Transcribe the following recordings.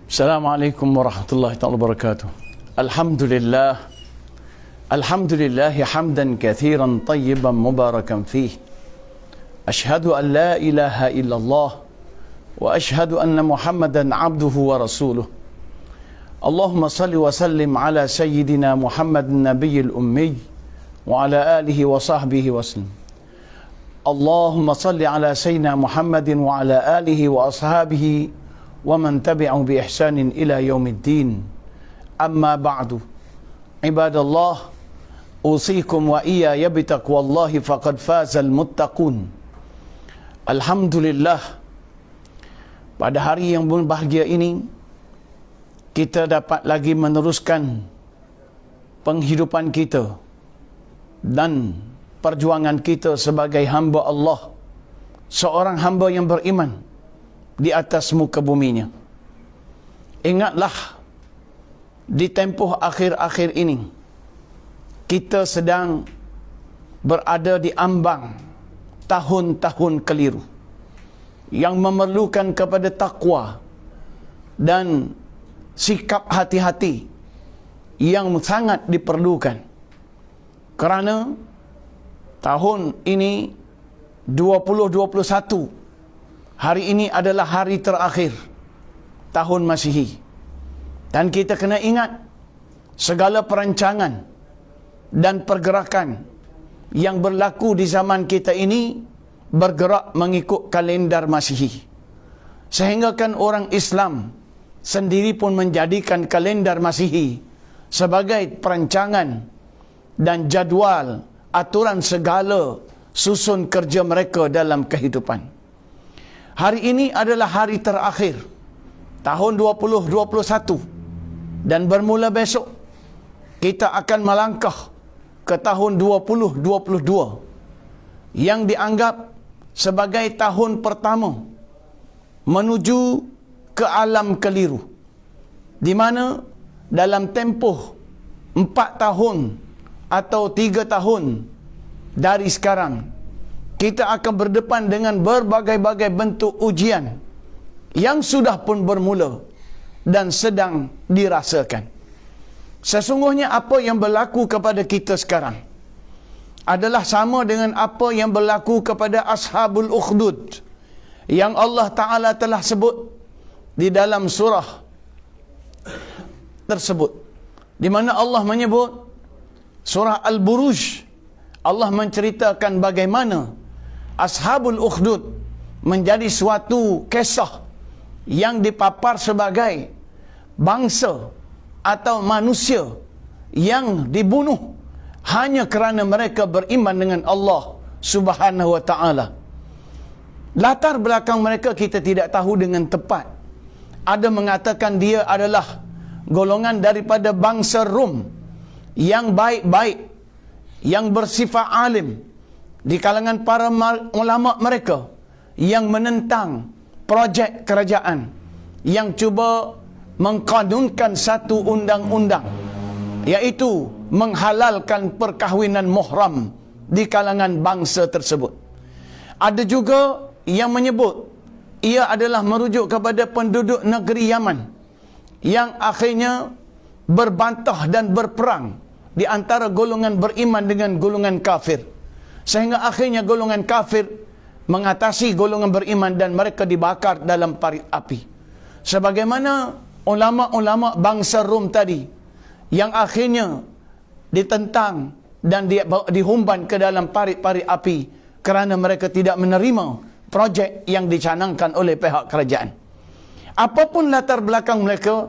Assalamualaikum warahmatullahi wabarakatuh. Alhamdulillah. Alhamdulillah hamdan kathiran tayyiban mubarakan fih. Ashhadu an la ilaha illallah wa ashhadu anna Muhammadan abduhu wa rasuluh. Allahumma salli wa sallim ala sayyidina Muhammadin nabiyil ummi wa ala alihi wa sahbihi wa sallam. Allahumma salli ala sayyidina Muhammadin wa ala alihi wa ashabihi wa man tabi'ahu bi ihsanin ila yaumiddin. Amma ba'du. Ibadallah, usikum wa iyaya bitaqwallahi faqad fazal muttaqun. Alhamdulillah, pada hari yang berbahagia ini kita dapat lagi meneruskan penghidupan kita dan perjuangan kita sebagai hamba Allah, seorang hamba yang beriman di atas muka buminya. Ingatlah, di tempoh akhir-akhir ini kita sedang berada di ambang tahun-tahun keliru yang memerlukan kepada takwa dan sikap hati-hati yang sangat diperlukan. Kerana tahun ini 2021, hari ini adalah hari terakhir tahun Masihi. Dan kita kena ingat segala perancangan dan pergerakan yang berlaku di zaman kita ini bergerak mengikut kalendar Masihi. Sehingga kan orang Islam sendiri pun menjadikan kalendar Masihi sebagai perancangan dan jadual aturan segala susun kerja mereka dalam kehidupan. Hari ini adalah hari terakhir tahun 2021 dan bermula besok kita akan melangkah ke tahun 2022 yang dianggap sebagai tahun pertama menuju ke alam keliru, di mana dalam tempoh 4 tahun atau 3 tahun dari sekarang kita akan berdepan dengan berbagai-bagai bentuk ujian yang sudah pun bermula dan sedang dirasakan. Sesungguhnya apa yang berlaku kepada kita sekarang adalah sama dengan apa yang berlaku kepada Ashabul Ukhdud yang Allah Ta'ala telah sebut di dalam surah tersebut, di mana Allah menyebut surah Al-Buruj. Allah menceritakan bagaimana Ashabul Ukhdud menjadi suatu kisah yang dipapar sebagai bangsa atau manusia yang dibunuh hanya kerana mereka beriman dengan Allah Subhanahu wa ta'ala. Latar belakang mereka kita tidak tahu dengan tepat. Ada mengatakan dia adalah golongan daripada bangsa Rom yang baik-baik, yang bersifat alim di kalangan para ulama mereka yang menentang projek kerajaan yang cuba mengkanunkan satu undang-undang, iaitu menghalalkan perkahwinan muhram di kalangan bangsa tersebut. Ada juga yang menyebut ia adalah merujuk kepada penduduk negeri Yaman yang akhirnya berbantah dan berperang di antara golongan beriman dengan golongan kafir, sehingga akhirnya golongan kafir mengatasi golongan beriman dan mereka dibakar dalam parit api. Sebagaimana ulama-ulama bangsa Rom tadi yang akhirnya ditentang dan dihumban ke dalam parit-parit api kerana mereka tidak menerima projek yang dicanangkan oleh pihak kerajaan. Apapun latar belakang mereka,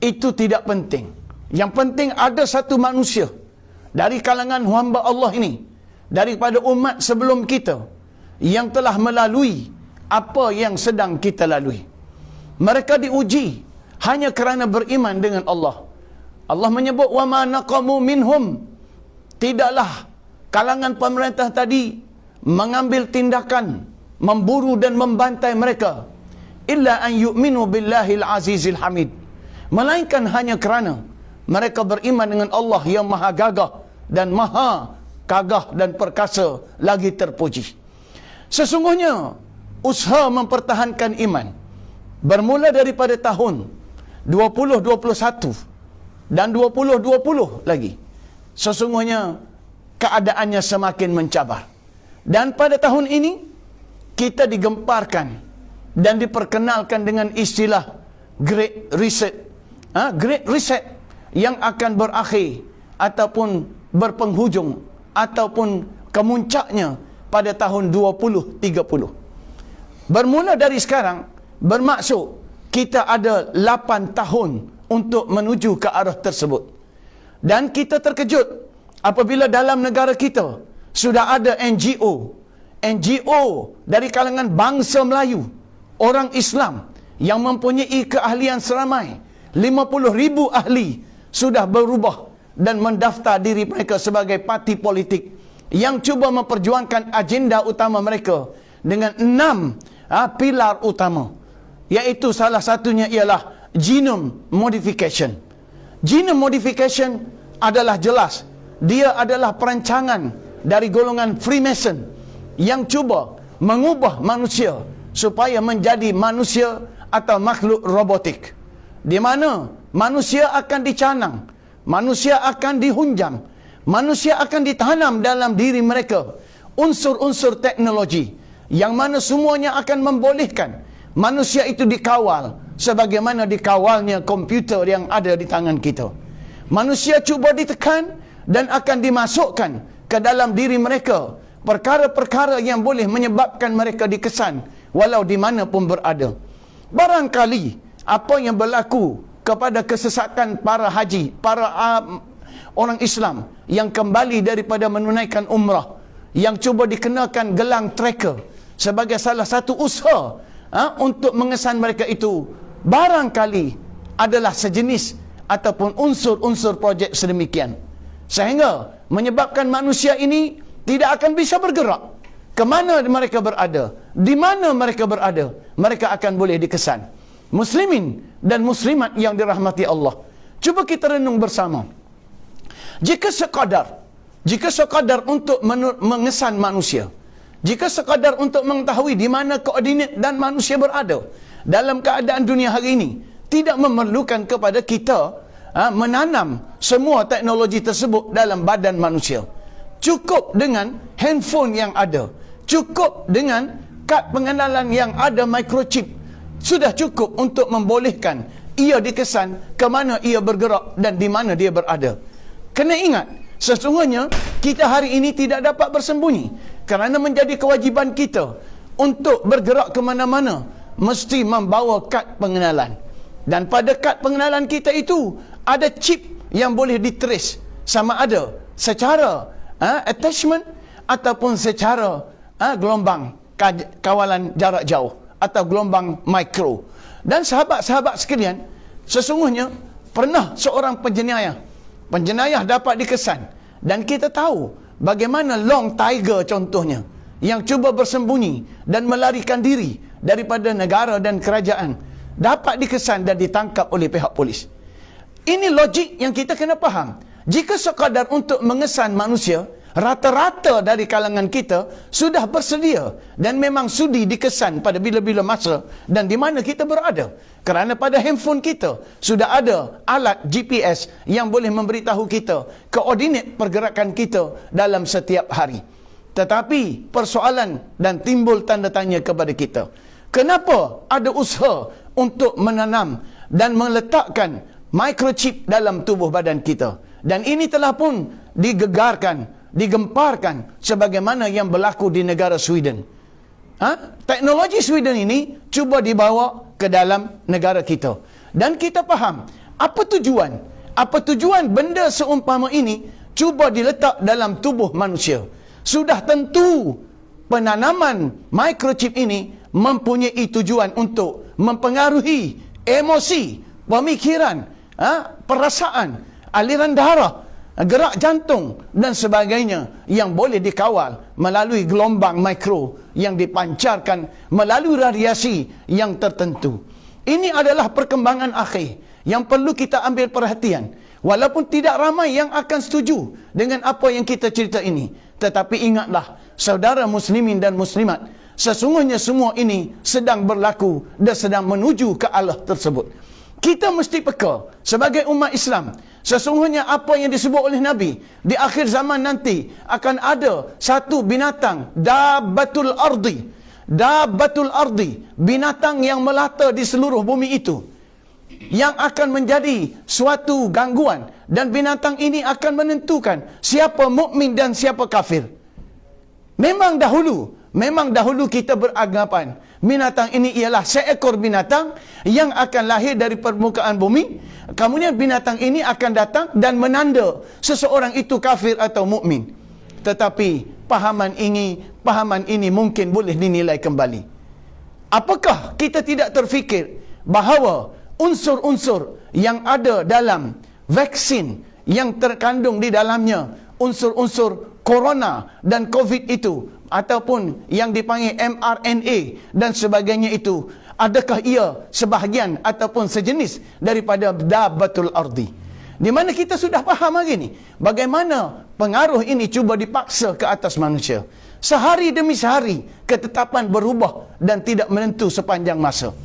itu tidak penting. Yang penting ada satu manusia dari kalangan hamba Allah ini, daripada umat sebelum kita, yang telah melalui apa yang sedang kita lalui. Mereka diuji hanya kerana beriman dengan Allah. Allah menyebut wa ma naqamu minhum, tidaklah kalangan pemerintah tadi mengambil tindakan memburu dan membantai mereka illa an yu'minu billahil azizil hamid, melainkan hanya kerana mereka beriman dengan Allah yang maha gagah dan maha gagah dan perkasa lagi terpuji. Sesungguhnya usaha mempertahankan iman bermula daripada tahun 2021 dan 2020 lagi, sesungguhnya keadaannya semakin mencabar. Dan pada tahun ini kita digemparkan dan diperkenalkan dengan istilah Great Reset. Great Reset yang akan berakhir ataupun berpenghujung ataupun kemuncaknya pada tahun 2030. Bermula dari sekarang bermaksud kita ada 8 tahun untuk menuju ke arah tersebut. Dan kita terkejut apabila dalam negara kita sudah ada NGO dari kalangan bangsa Melayu, orang Islam yang mempunyai keahlian seramai 50,000 ahli sudah berubah dan mendaftar diri mereka sebagai parti politik yang cuba memperjuangkan agenda utama mereka dengan 6 pilar utama, iaitu salah satunya ialah genome modification. Genome modification adalah jelas, dia adalah perancangan dari golongan Freemason yang cuba mengubah manusia supaya menjadi manusia atau makhluk robotik, di mana manusia akan dicanang, manusia akan dihunjam, manusia akan ditanam dalam diri mereka unsur-unsur teknologi yang mana semuanya akan membolehkan manusia itu dikawal sebagaimana dikawalnya komputer yang ada di tangan kita. Manusia cuba ditekan dan akan dimasukkan ke dalam diri mereka perkara-perkara yang boleh menyebabkan mereka dikesan walau di mana pun berada. Barangkali apa yang berlaku kepada kesesatan para haji, para orang Islam yang kembali daripada menunaikan umrah, yang cuba dikenakan gelang tracker sebagai salah satu usaha untuk mengesan mereka itu, barangkali adalah sejenis ataupun unsur-unsur projek sedemikian, sehingga menyebabkan manusia ini tidak akan bisa bergerak. Ke mana mereka berada, di mana mereka berada, mereka akan boleh dikesan. Muslimin dan muslimat yang dirahmati Allah, cuba kita renung bersama. Jika sekadar untuk mengesan manusia, jika sekadar untuk mengetahui di mana koordinat dan manusia berada dalam keadaan dunia hari ini, tidak memerlukan kepada kita menanam semua teknologi tersebut dalam badan manusia. Cukup dengan handphone yang ada, cukup dengan kad pengenalan yang ada microchip, sudah cukup untuk membolehkan ia dikesan ke mana ia bergerak dan di mana dia berada. Kena ingat, sesungguhnya kita hari ini tidak dapat bersembunyi, kerana menjadi kewajiban kita untuk bergerak ke mana-mana mesti membawa kad pengenalan. Dan pada kad pengenalan kita itu ada chip yang boleh ditrace, sama ada secara attachment ataupun secara gelombang kawalan jarak jauh atau gelombang mikro. Dan sahabat-sahabat sekalian, sesungguhnya pernah seorang penjenayah dapat dikesan, dan kita tahu bagaimana Long Tiger contohnya, yang cuba bersembunyi dan melarikan diri daripada negara dan kerajaan, dapat dikesan dan ditangkap oleh pihak polis. Ini logik yang kita kena faham. Jika sekadar untuk mengesan manusia, rata-rata dari kalangan kita sudah bersedia dan memang sudi dikesan pada bila-bila masa dan di mana kita berada. Kerana pada handphone kita sudah ada alat GPS yang boleh memberitahu kita koordinat pergerakan kita dalam setiap hari. Tetapi persoalan dan timbul tanda tanya kepada kita, kenapa ada usaha untuk menanam dan meletakkan microchip dalam tubuh badan kita? Dan ini telah pun digemparkan sebagaimana yang berlaku di negara Sweden. Teknologi Sweden ini cuba dibawa ke dalam negara kita. Dan kita faham apa tujuan benda seumpama ini cuba diletak dalam tubuh manusia. Sudah tentu penanaman microchip ini mempunyai tujuan untuk mempengaruhi emosi, pemikiran, perasaan, aliran darah, gerak jantung dan sebagainya yang boleh dikawal melalui gelombang mikro yang dipancarkan melalui radiasi yang tertentu. Ini adalah perkembangan akhir yang perlu kita ambil perhatian. Walaupun tidak ramai yang akan setuju dengan apa yang kita cerita ini, tetapi ingatlah saudara muslimin dan muslimat, sesungguhnya semua ini sedang berlaku dan sedang menuju ke Allah tersebut. Kita mesti peka sebagai umat Islam. Sesungguhnya apa yang disebut oleh Nabi, di akhir zaman nanti akan ada satu binatang, dabbatul ardi. Dabbatul ardi, binatang yang melata di seluruh bumi itu, yang akan menjadi suatu gangguan, dan binatang ini akan menentukan siapa mukmin dan siapa kafir. Memang dahulu kita beranggapan binatang ini ialah seekor binatang yang akan lahir dari permukaan bumi. Kemudian binatang ini akan datang dan menanda seseorang itu kafir atau mukmin. Tetapi pahaman ini mungkin boleh dinilai kembali. Apakah kita tidak terfikir bahawa unsur-unsur yang ada dalam vaksin yang terkandung di dalamnya, unsur-unsur corona dan COVID itu, ataupun yang dipanggil mRNA dan sebagainya itu, adakah ia sebahagian ataupun sejenis daripada dabbatul ardi? Di mana kita sudah faham hari ini bagaimana pengaruh ini cuba dipaksa ke atas manusia. Sehari demi sehari ketetapan berubah dan tidak menentu sepanjang masa.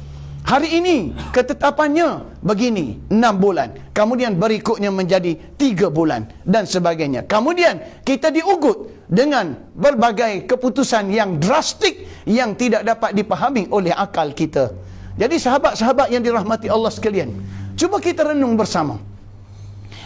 Hari ini ketetapannya begini, 6 bulan. Kemudian berikutnya menjadi 3 bulan dan sebagainya. Kemudian kita diugut dengan berbagai keputusan yang drastik yang tidak dapat dipahami oleh akal kita. Jadi sahabat-sahabat yang dirahmati Allah sekalian, cuba kita renung bersama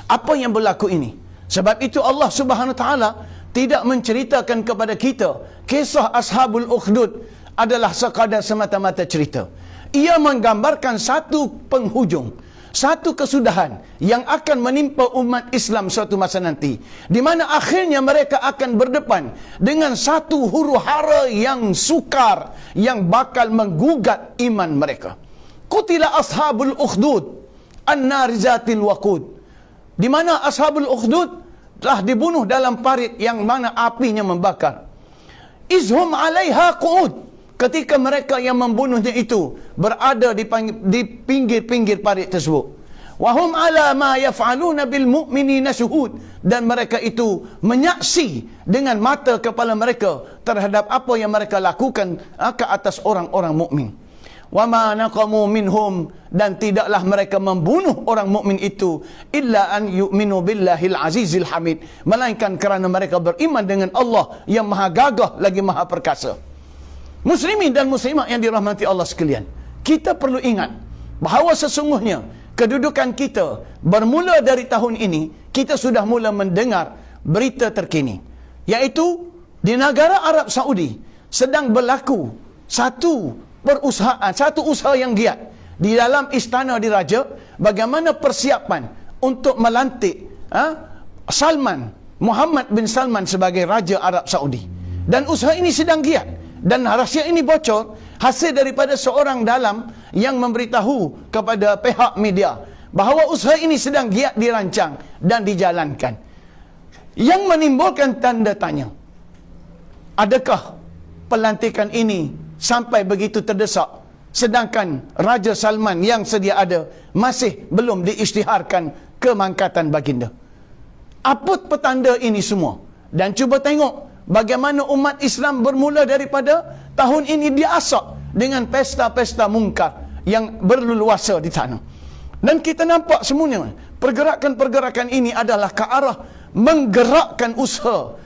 apa yang berlaku ini. Sebab itu Allah Subhanahu Wa Taala tidak menceritakan kepada kita kisah Ashabul Ukhdud adalah sekadar semata-mata cerita. Ia menggambarkan satu penghujung, satu kesudahan yang akan menimpa umat Islam suatu masa nanti, di mana akhirnya mereka akan berdepan dengan satu huru-hara yang sukar yang bakal menggugat iman mereka. Qutila ashabul ukhdud an-nar zatil waqud, di mana ashabul ukhdud telah dibunuh dalam parit yang mana apinya membakar. Izhum 'alaiha qu'ud, ketika mereka yang membunuhnya itu berada di pinggir-pinggir parit tersebut. Wahum 'ala ma yaf'aluna bil mu'minina syuhud, dan mereka itu menyaksi dengan mata kepala mereka terhadap apa yang mereka lakukan ke atas orang-orang mukmin. Wa ma naqamu minhum, dan tidaklah mereka membunuh orang mukmin itu illa an yu'minu billahil azizil hamid, melainkan kerana mereka beriman dengan Allah yang maha gagah lagi maha perkasa. Muslimin dan muslimat yang dirahmati Allah sekalian, kita perlu ingat bahawa sesungguhnya kedudukan kita bermula dari tahun ini, kita sudah mula mendengar berita terkini, iaitu di negara Arab Saudi sedang berlaku satu usaha yang giat di dalam istana diraja, bagaimana persiapan untuk melantik Muhammad bin Salman sebagai Raja Arab Saudi. Dan usaha ini sedang giat, dan rahsia ini bocor hasil daripada seorang dalam yang memberitahu kepada pihak media bahawa usaha ini sedang giat dirancang dan dijalankan, yang menimbulkan tanda tanya, adakah pelantikan ini sampai begitu terdesak, sedangkan Raja Salman yang sedia ada masih belum diisytiharkan kemangkatan baginda? Apa petanda ini semua? Dan cuba tengok bagaimana umat Islam bermula daripada tahun ini diasak dengan pesta-pesta mungkar yang berleluasa di sana. Dan kita nampak semuanya pergerakan-pergerakan ini adalah ke arah menggerakkan usaha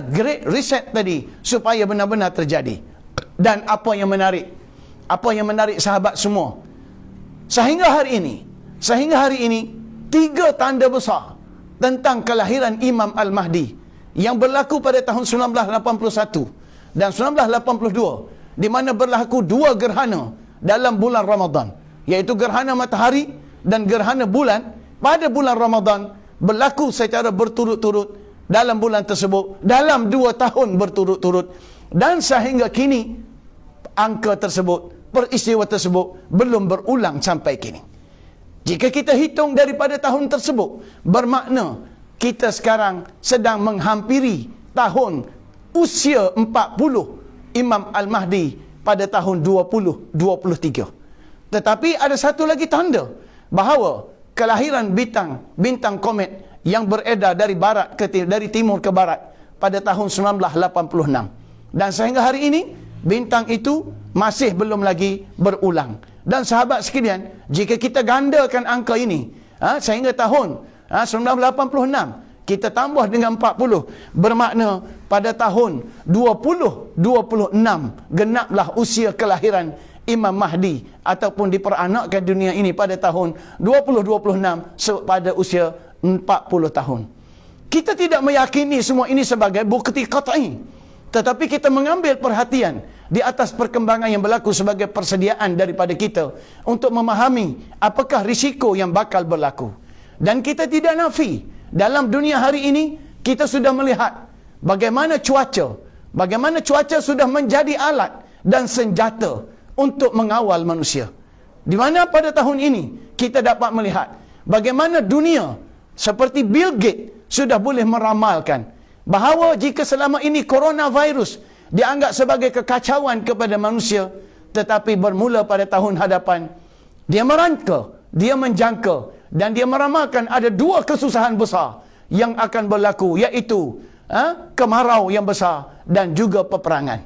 Great Reset tadi supaya benar-benar terjadi. Dan apa yang menarik sahabat semua, sehingga hari ini 3 tanda besar tentang kelahiran Imam Al-Mahdi yang berlaku pada tahun 1981 dan 1982, di mana berlaku 2 gerhana dalam bulan Ramadan, iaitu gerhana matahari dan gerhana bulan pada bulan Ramadan, berlaku secara berturut-turut dalam bulan tersebut dalam 2 tahun berturut-turut. Dan sehingga kini angka tersebut, peristiwa tersebut belum berulang sampai kini. Jika kita hitung daripada tahun tersebut, bermakna kita sekarang sedang menghampiri tahun usia 40 Imam Al-Mahdi pada tahun 2023. Tetapi ada satu lagi tanda bahawa kelahiran bintang komet yang beredar dari timur ke barat pada tahun 1986. Dan sehingga hari ini bintang itu masih belum lagi berulang. Dan sahabat sekalian, jika kita gandakan angka ini sehingga tahun 1986, kita tambah dengan 40, bermakna pada tahun 2026 genaplah usia kelahiran Imam Mahdi, ataupun diperanakkan dunia ini pada tahun 2026 pada usia 40 tahun. Kita tidak meyakini semua ini sebagai bukti qat'i, tetapi kita mengambil perhatian di atas perkembangan yang berlaku sebagai persediaan daripada kita untuk memahami apakah risiko yang bakal berlaku. Dan kita tidak nafi, dalam dunia hari ini kita sudah melihat bagaimana cuaca sudah menjadi alat dan senjata untuk mengawal manusia. Di mana pada tahun ini kita dapat melihat bagaimana dunia seperti Bill Gates sudah boleh meramalkan bahawa jika selama ini coronavirus dianggap sebagai kekacauan kepada manusia, tetapi bermula pada tahun hadapan dia menjangka dan dia meramalkan ada dua kesusahan besar yang akan berlaku, iaitu kemarau yang besar dan juga peperangan.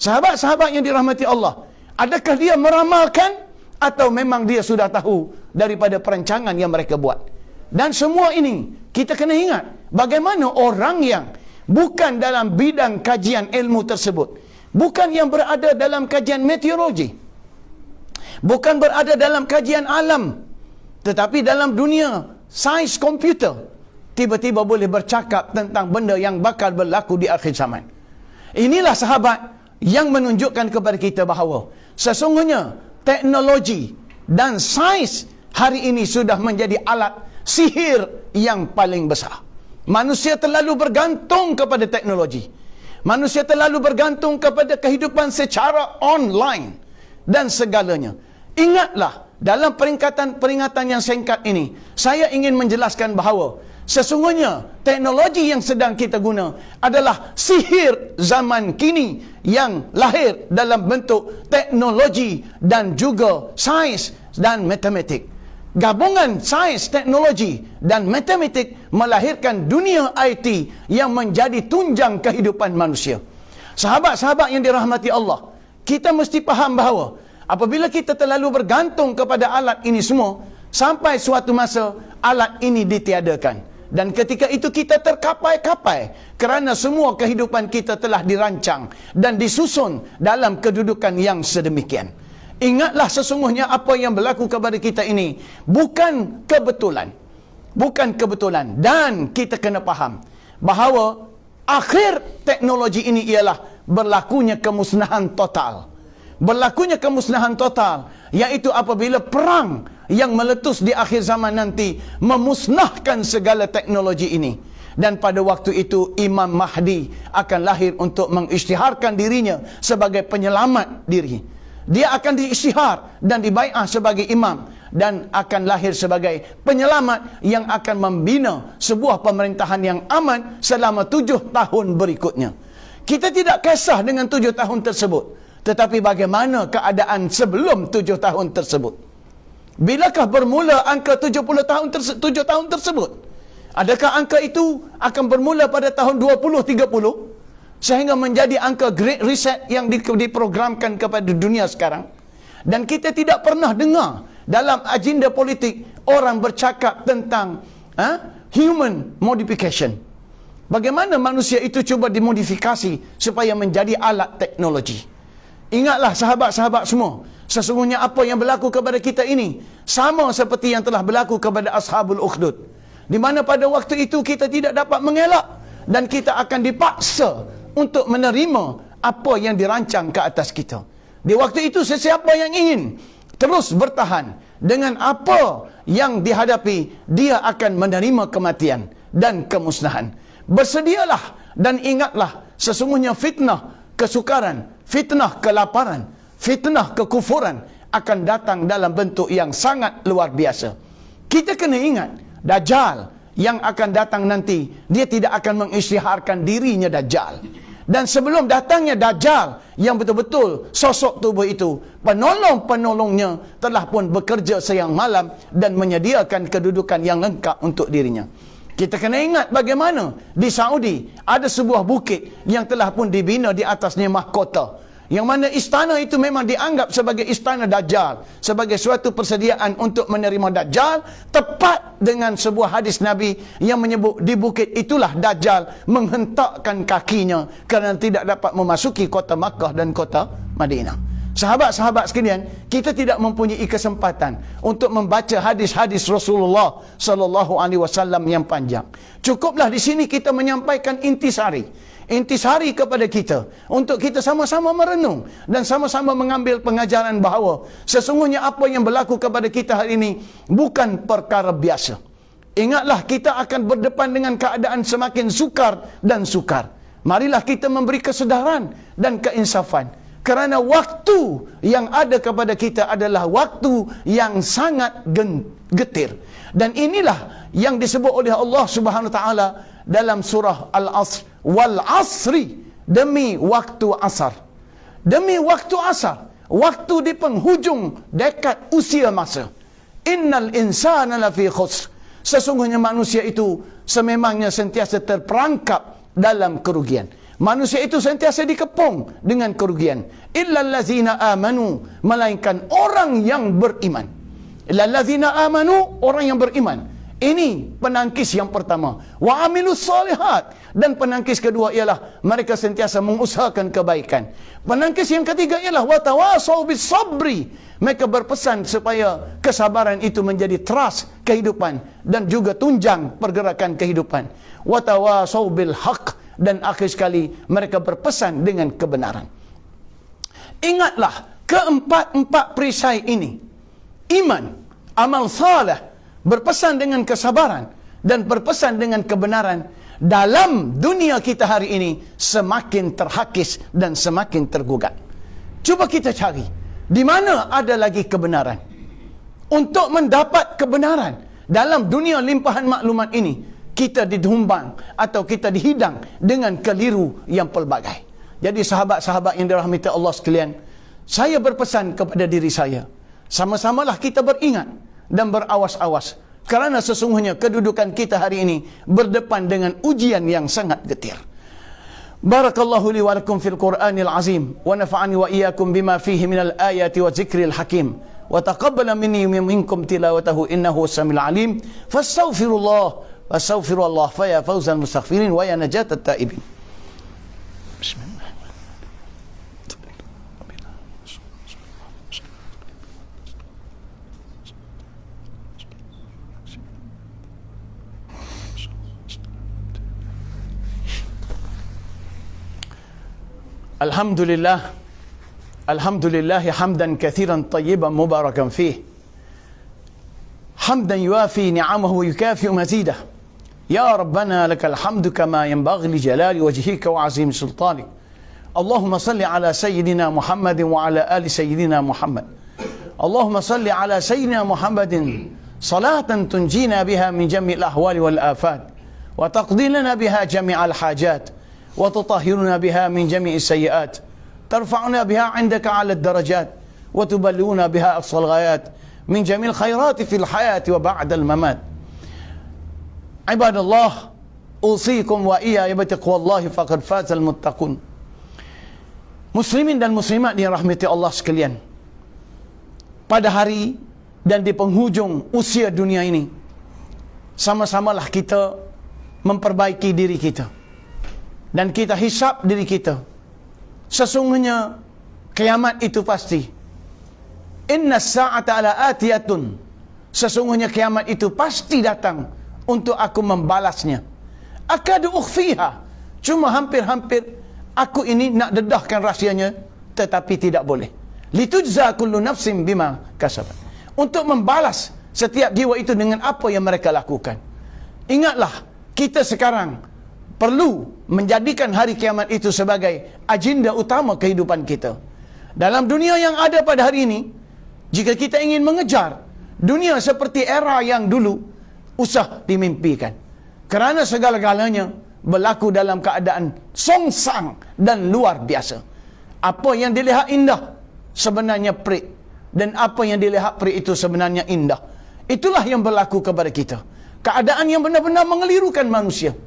Sahabat-sahabat yang dirahmati Allah, adakah dia meramalkan atau memang dia sudah tahu daripada perancangan yang mereka buat? Dan semua ini kita kena ingat bagaimana orang yang bukan dalam bidang kajian ilmu tersebut, bukan yang berada dalam kajian meteorologi, bukan berada dalam kajian alam, tetapi dalam dunia sains komputer, tiba-tiba boleh bercakap tentang benda yang bakal berlaku di akhir zaman. Inilah sahabat yang menunjukkan kepada kita bahawa sesungguhnya teknologi dan sains hari ini sudah menjadi alat sihir yang paling besar. Manusia terlalu bergantung kepada teknologi. Manusia terlalu bergantung kepada kehidupan secara online dan segalanya. Ingatlah, dalam peringatan yang singkat ini, saya ingin menjelaskan bahawa sesungguhnya teknologi yang sedang kita guna adalah sihir zaman kini yang lahir dalam bentuk teknologi dan juga sains dan matematik. Gabungan sains, teknologi dan matematik melahirkan dunia IT yang menjadi tunjang kehidupan manusia. Sahabat-sahabat yang dirahmati Allah, kita mesti faham bahawa apabila kita terlalu bergantung kepada alat ini semua, sampai suatu masa alat ini ditiadakan. Dan ketika itu kita terkapai-kapai kerana semua kehidupan kita telah dirancang dan disusun dalam kedudukan yang sedemikian. Ingatlah, sesungguhnya apa yang berlaku kepada kita ini bukan kebetulan. Bukan kebetulan. Dan kita kena faham bahawa akhir teknologi ini ialah berlakunya kemusnahan total. Berlakunya kemusnahan total, iaitu apabila perang yang meletus di akhir zaman nanti memusnahkan segala teknologi ini. Dan pada waktu itu Imam Mahdi akan lahir untuk mengisytiharkan dirinya sebagai penyelamat diri. Dia akan diisytihar dan dibai'ah sebagai imam dan akan lahir sebagai penyelamat yang akan membina sebuah pemerintahan yang aman selama 7 tahun berikutnya. Kita tidak kisah dengan 7 tahun tersebut, tetapi bagaimana keadaan sebelum 7 tahun tersebut. Bilakah bermula angka 7 tahun tersebut? Adakah angka itu akan bermula pada tahun 2030? Sehingga menjadi angka Great Reset yang diprogramkan kepada dunia sekarang. Dan kita tidak pernah dengar dalam agenda politik orang bercakap tentang human modification. Bagaimana manusia itu cuba dimodifikasi supaya menjadi alat teknologi. Ingatlah sahabat-sahabat semua, sesungguhnya apa yang berlaku kepada kita ini sama seperti yang telah berlaku kepada Ashabul Ukhdud, di mana pada waktu itu kita tidak dapat mengelak dan kita akan dipaksa untuk menerima apa yang dirancang ke atas kita. Di waktu itu sesiapa yang ingin terus bertahan dengan apa yang dihadapi, dia akan menerima kematian dan kemusnahan. Bersedialah dan ingatlah, sesungguhnya fitnah kesukaran, fitnah kelaparan, fitnah kekufuran akan datang dalam bentuk yang sangat luar biasa. Kita kena ingat, Dajjal yang akan datang nanti, dia tidak akan mengisytiharkan dirinya Dajjal. Dan sebelum datangnya Dajjal yang betul-betul sosok tubuh itu, penolong-penolongnya telah pun bekerja siang malam dan menyediakan kedudukan yang lengkap untuk dirinya. Kita kena ingat bagaimana di Saudi ada sebuah bukit yang telah pun dibina di atasnya mahkota. Yang mana istana itu memang dianggap sebagai istana Dajjal, sebagai suatu persediaan untuk menerima Dajjal, tepat dengan sebuah hadis Nabi yang menyebut di bukit itulah Dajjal menghentakkan kakinya kerana tidak dapat memasuki kota Makkah dan kota Madinah. Sahabat-sahabat sekalian, kita tidak mempunyai kesempatan untuk membaca hadis-hadis Rasulullah sallallahu alaihi wasallam yang panjang. Cukuplah di sini kita menyampaikan intisari kepada kita untuk kita sama-sama merenung dan sama-sama mengambil pengajaran bahawa sesungguhnya apa yang berlaku kepada kita hari ini bukan perkara biasa. Ingatlah, kita akan berdepan dengan keadaan semakin sukar dan sukar. Marilah kita memberi kesedaran dan keinsafan. Kerana waktu yang ada kepada kita adalah waktu yang sangat getir. Dan inilah yang disebut oleh Allah Subhanahu Wa Taala dalam surah Al-Asr. Wal asri, demi waktu asar. Demi waktu asar. Waktu di penghujung dekad usia masa. Innal insana lafi khusr. Sesungguhnya manusia itu sememangnya sentiasa terperangkap dalam kerugian. Manusia itu sentiasa dikepung dengan kerugian. Illallazina amanu, melainkan orang yang beriman. Illallazina amanu, orang yang beriman. Ini penangkis yang pertama. Wa amilus solihat. Dan penangkis kedua ialah mereka sentiasa mengusahakan kebaikan. Penangkis yang ketiga ialah wa tawasau bis sabri. Mereka berpesan supaya kesabaran itu menjadi teras kehidupan dan juga tunjang pergerakan kehidupan. Wa tawasau bil haq. Dan akhir sekali mereka berpesan dengan kebenaran. Ingatlah keempat-empat perisai ini. Iman, amal saleh, berpesan dengan kesabaran dan berpesan dengan kebenaran. Dalam dunia kita hari ini semakin terhakis dan semakin tergugat. Cuba kita cari di mana ada lagi kebenaran. Untuk mendapat kebenaran dalam dunia limpahan maklumat ini, kita dihumbang atau kita dihidang dengan keliru yang pelbagai. Jadi sahabat-sahabat yang dirahmati Allah sekalian, saya berpesan kepada diri saya, sama-samalah kita beringat dan berawas-awas. Kerana sesungguhnya kedudukan kita hari ini berdepan dengan ujian yang sangat getir. Barakallahu li wa lakum fil Qur'anil azim wa nafa'ani wa iyyakum bima fihi minal ayati wa zikril hakim wa taqabbala minni wa minkum tilawatahu innahu samil alim. Fastaghfirullah Astaghfirullah fa ya fawzal mustaghfirin wa ya najatat taibin. Bismillah. Alhamdulillah hamdan kathiran tayyiban mubarakan fih. Hamdan yuafi ni'amahu yukafi mazidah. Ya Rabbana lakal hamdu kama yanbaghi li jalali wajhika wa azim sultanik. Allahumma salli ala sayyidina Muhammadin wa ala ali sayyidina Muhammad. Allahumma salli ala sayyidina Muhammadin salatan tunjina biha min jami'il ahwali wal afat wa taqdi lana biha jami'al hajat wa tutahhiruna biha min jami'is sayyi'at tarfa'una biha 'indaka 'ala ad-darajat wa tuballighuna biha aqsal ghayat min jami'il khairati fil hayati wa ba'dal mamat. Ibadallah, usikum wa iyaya bitaqwallahi faqad fazal muttaqun. Muslimin dan muslimat yang rahmati Allah sekalian, pada hari dan di penghujung usia dunia ini, sama-samalah kita memperbaiki diri kita dan kita hisap diri kita. Sesungguhnya kiamat itu pasti. Inna sa'ata ala atiyatun. Sesungguhnya kiamat itu pasti datang untuk aku membalasnya. Akadu ukhfiha. Cuma hampir-hampir aku ini nak dedahkan rahsianya, tetapi tidak boleh. Litujza kullu nafsin bima kasabat. Untuk membalas setiap jiwa itu dengan apa yang mereka lakukan. Ingatlah, kita sekarang perlu menjadikan hari kiamat itu sebagai agenda utama kehidupan kita. Dalam dunia yang ada pada hari ini, jika kita ingin mengejar dunia seperti era yang dulu, usah dimimpikan. Kerana segala-galanya berlaku dalam keadaan songsang dan luar biasa. Apa yang dilihat indah sebenarnya perik, dan apa yang dilihat perik itu sebenarnya indah. Itulah yang berlaku kepada kita. Keadaan yang benar-benar mengelirukan manusia.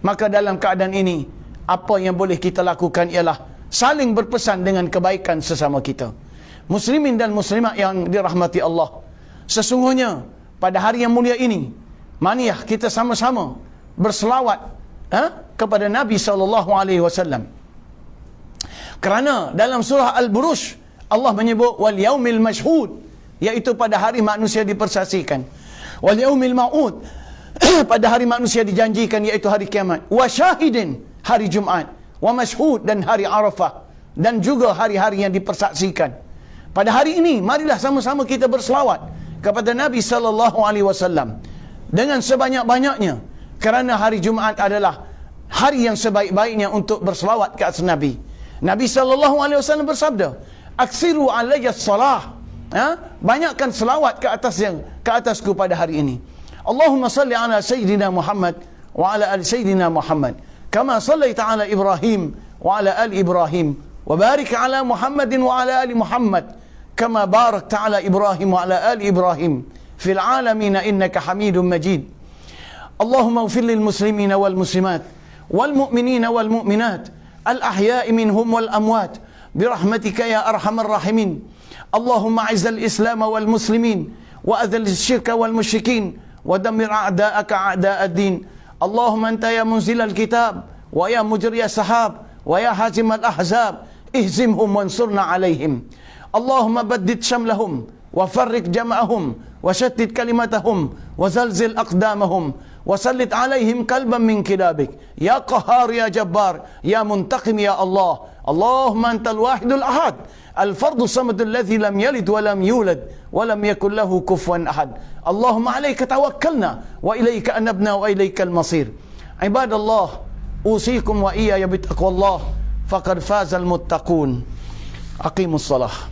Maka dalam keadaan ini, apa yang boleh kita lakukan ialah saling berpesan dengan kebaikan sesama kita. Muslimin dan muslimat yang dirahmati Allah, sesungguhnya pada hari yang mulia ini, marilah kita sama-sama berselawat kepada Nabi SAW. Kerana dalam surah Al-Buruj Allah menyebut wal yaumil mashhud, iaitu pada hari manusia dipersaksikan. Wal yaumil ma'ud, pada hari manusia dijanjikan, iaitu hari kiamat. Wa syahidin, hari Jumaat. Wa mashhud, dan hari Arafah, dan juga hari-hari yang dipersaksikan. Pada hari ini marilah sama-sama kita berselawat kepada Nabi SAW dengan sebanyak-banyaknya, kerana hari Jumaat adalah hari yang sebaik-baiknya untuk berselawat ke atas Nabi. Nabi SAW bersabda, aksiru alayya salah, banyakkan selawat ke atasku pada hari ini. Allahumma salli ala Sayyidina Muhammad wa ala ali Sayyidina Muhammad kama sallaita ala Ibrahim wa ala ali Ibrahim wa barik ala Muhammadin wa ala ali Muhammad kama barakta ala Ibrahim wa ala ali Ibrahim fil alamin innaka Hamidum Majid. Allahumma ighfir lil muslimina wal muslimat wal mu'minina wal mu'minat al ahya'i minhum wal amwat birahmatika ya arhamar rahimin. Allahumma izzal Islam wal muslimin wa adhil syirka wal musyrikin wa dammir a'da'aka a'da'ad-din. Allahumma anta ya munzilal kitab wa ya mujriyas sahab wa ya hazimal ahzab ihzimhum wansurna alaihim. Allahumma baddid syamlahum wa farriq jam'ahum wa shattid kalimatahum wa zalzil aqdamahum wa sallit alaihim qalban min kilabik ya qahhar ya jabbar ya muntaqim ya Allah. Allahumma antal wahidul ahad al-fardu samadul ladzi lam yalid wa lam yulad wa lam yakul lahu kufuwan ahad. Allahumma alayka tawakkalna wa ilayka anabna wa ilaykal masir. Ibadallah, usikum wa iyaya bitaqwallah faqad fazal muttaqun. Aqimus salah.